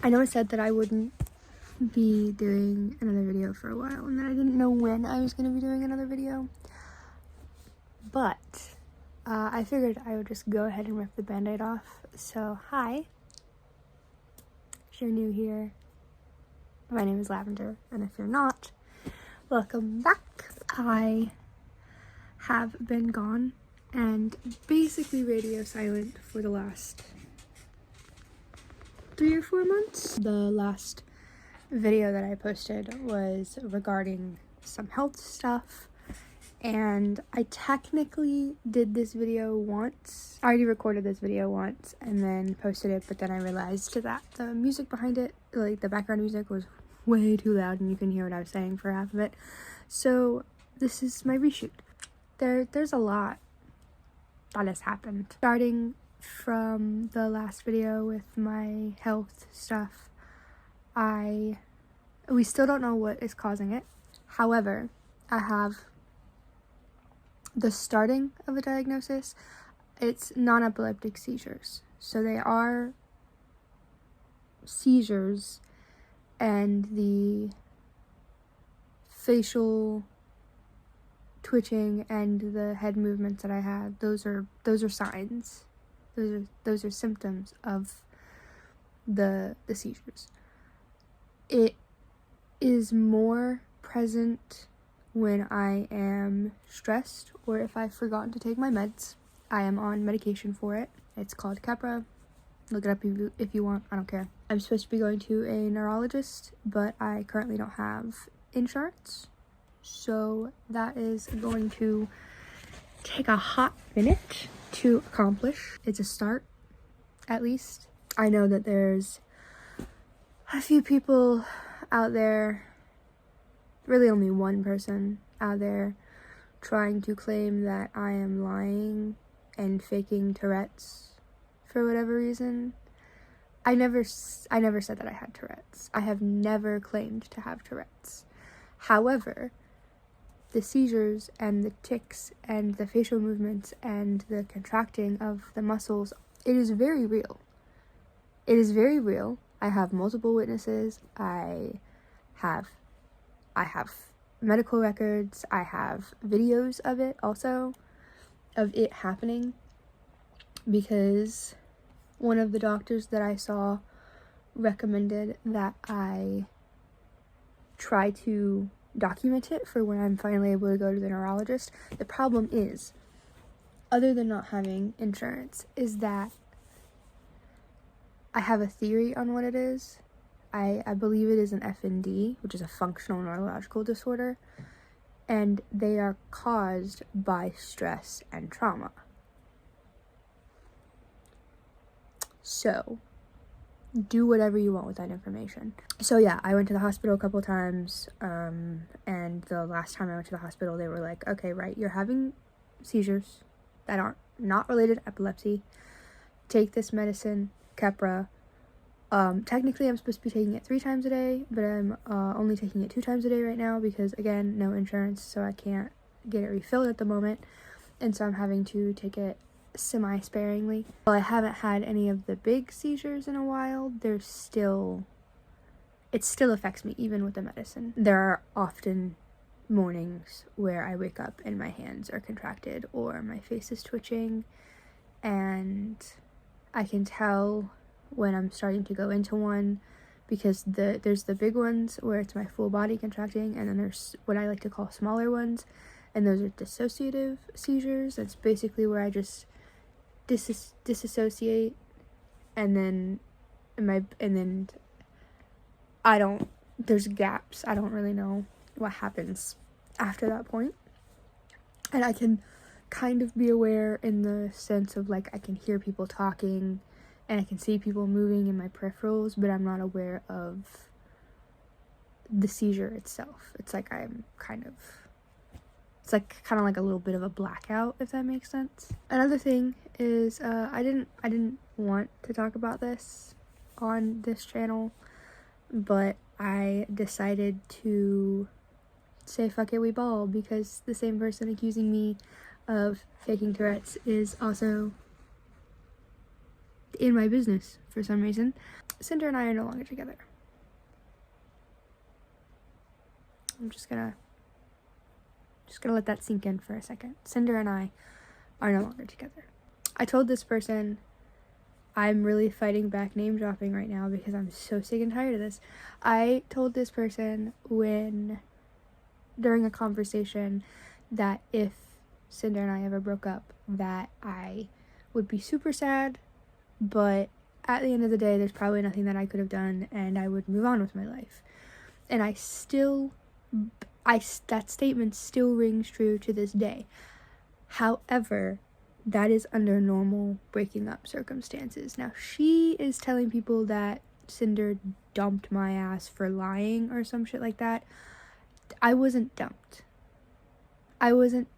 I know I said that I wouldn't be doing another video for a while and that I didn't know when I was going to be doing another video, but I figured I would just go ahead and rip the band-aid off. So hi, if you're new here, my name is Lavender, and if you're not, welcome back. I have been gone and basically radio silent for the last 3 or 4 months. The last video that I posted was regarding some health stuff, and I technically did this video once. I already recorded this video once and then posted it, but then I realized that the music behind it, like the background music, was way too loud and you can hear what I was saying for half of it. So this is my reshoot. There's a lot that has happened. Starting from the last video with my health stuff, we still don't know what is causing it. However, I have the starting of a diagnosis. It's non-epileptic seizures. So they are seizures, and the facial twitching and the head movements that I had, those are signs. Those are symptoms of the seizures. It is more present when I am stressed or if I've forgotten to take my meds. I am on medication for it. It's called Keppra. Look it up if you want. I don't care. I'm supposed to be going to a neurologist, but I currently don't have insurance. So that is going to take a hot minute to accomplish. It's a start, at least. I know that there's a few people out there, really only one person out there, trying to claim that I am lying and faking Tourette's for whatever reason. I never said that I had Tourette's. I have never claimed to have Tourette's. However, the seizures and the tics and the facial movements and the contracting of the muscles, it is very real. It is very real. I have multiple witnesses. I have medical records. I have videos of it also, of it happening, because one of the doctors that I saw recommended that I try to document it for when I'm finally able to go to the neurologist. The problem is, other than not having insurance, is that I have a theory on what it is. I believe it is an FND, which is a functional neurological disorder, and they are caused by stress and trauma. So, do whatever you want with that information. So yeah, I went to the hospital a couple times, and the last time I went to the hospital, they were like, okay, right, you're having seizures that are not related to epilepsy. Take this medicine, Keppra. Technically I'm supposed to be taking it 3 times a day, but I'm only taking it 2 times a day right now because, again, no insurance, so I can't get it refilled at the moment, and so I'm having to take it semi-sparingly. While I haven't had any of the big seizures in a while, it still affects me even with the medicine. There are often mornings where I wake up and my hands are contracted or my face is twitching, and I can tell when I'm starting to go into one, because there's the big ones where it's my full body contracting, and then there's what I like to call smaller ones, and those are dissociative seizures. That's basically where I just disassociate, and then there's gaps. I don't really know what happens after that point, and I can kind of be aware in the sense of, like, I can hear people talking and I can see people moving in my peripherals, but I'm not aware of the seizure itself. It's like kind of like a little bit of a blackout, if that makes sense. Another thing is, I didn't want to talk about this on this channel, but I decided to say fuck it, we ball, because the same person accusing me of faking Tourette's is also in my business for some reason. Cinder and I are no longer together. I'm just gonna let that sink in for a second. Cinder and I are no longer together. I told this person, I'm really fighting back name dropping right now because I'm so sick and tired of this. I told this person during a conversation that if Cinder and I ever broke up, that I would be super sad, but at the end of the day, there's probably nothing that I could have done, and I would move on with my life. And that statement still rings true to this day. However, that is under normal breaking up circumstances. Now, she is telling people that Cinder dumped my ass for lying or some shit like that. I wasn't dumped. I wasn't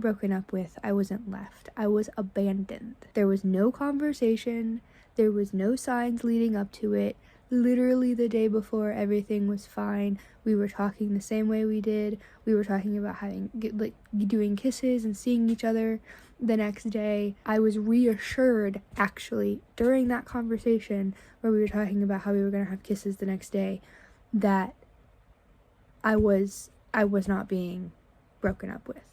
broken up with, I wasn't left. I was abandoned. There was no conversation, there was no signs leading up to it. Literally the day before, everything was fine. We were talking the same way we did. We were talking about doing kisses and seeing each other the next day. I was reassured, actually, during that conversation where we were talking about how we were going to have kisses the next day, that I was not being broken up with.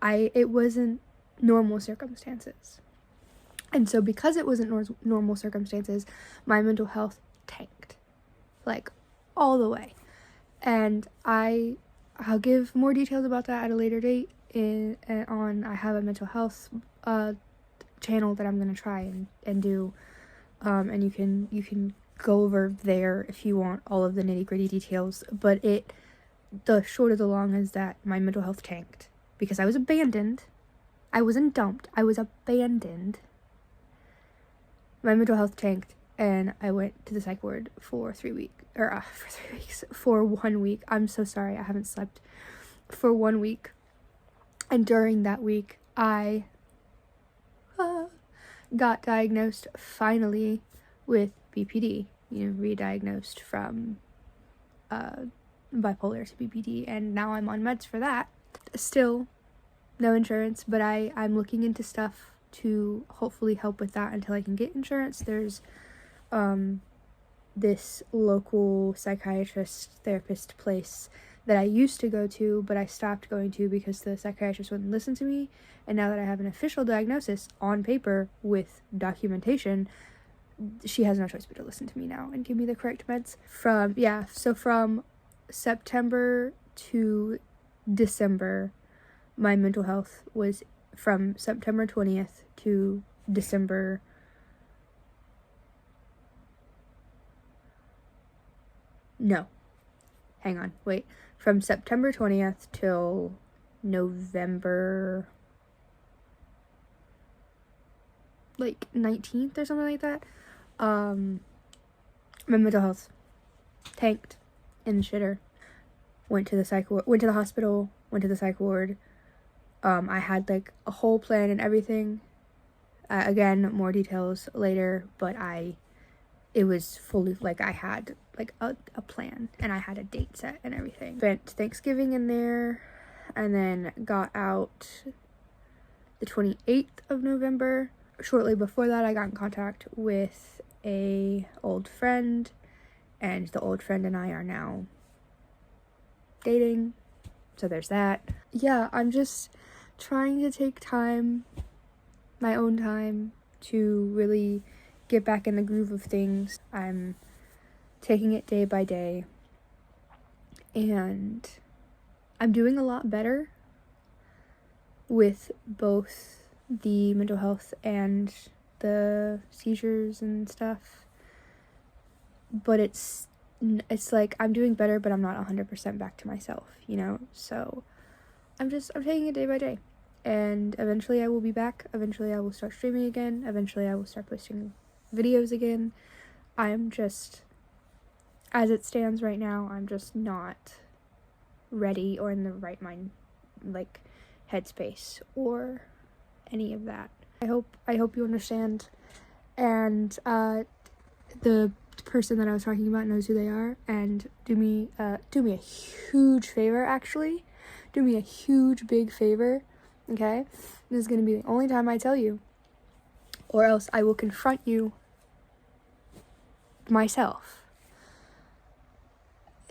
It wasn't normal circumstances. And so because it wasn't normal circumstances, my mental health tanked. Like, all the way. And I'll give more details about that at a later date. I have a mental health channel that I'm going to try and do. And you can go over there if you want all of the nitty-gritty details. But the short of the long is that my mental health tanked because I was abandoned. I wasn't dumped. I was abandoned. My mental health tanked, and I went to the psych ward for 1 week. I'm so sorry, I haven't slept for 1 week. And during that week, I got diagnosed finally with BPD. Re-diagnosed from bipolar to BPD, and now I'm on meds for that. Still, no insurance, but I'm looking into stuff to hopefully help with that until I can get insurance. There's this local psychiatrist therapist place that I used to go to, but I stopped going to because the psychiatrist wouldn't listen to me. And now that I have an official diagnosis on paper with documentation, she has no choice but to listen to me now and give me the correct meds. From September to December, my mental health was from September 20th to December from September 20th till November 19th or something like that, my mental health tanked in the shitter. Went to the hospital, went to the psych ward. I had a whole plan and everything. Again, more details later, but it was fully, I had a plan and I had a date set and everything. Spent Thanksgiving in there and then got out the 28th of November. Shortly before that, I got in contact with a old friend, and the old friend and I are now dating. So there's that. Yeah, I'm just trying to take my own time to really get back in the groove of things. I'm taking it day by day, and I'm doing a lot better with both the mental health and the seizures and stuff, but it's I'm doing better, but I'm not 100% back to myself, so I'm taking it day by day, and eventually I will be back. Eventually I will start streaming again. Eventually I will start posting videos again. I'm just, as it stands right now, I'm just not ready or in the right mind, headspace or any of that. I hope you understand, and the person that I was talking about knows who they are, and do me a huge favor, actually. Do me a huge big favor, okay? This is gonna be the only time I tell you, or else I will confront you myself.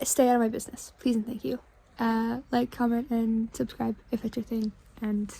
Stay out of my business, please and thank you. Like, comment, and subscribe if it's your thing, and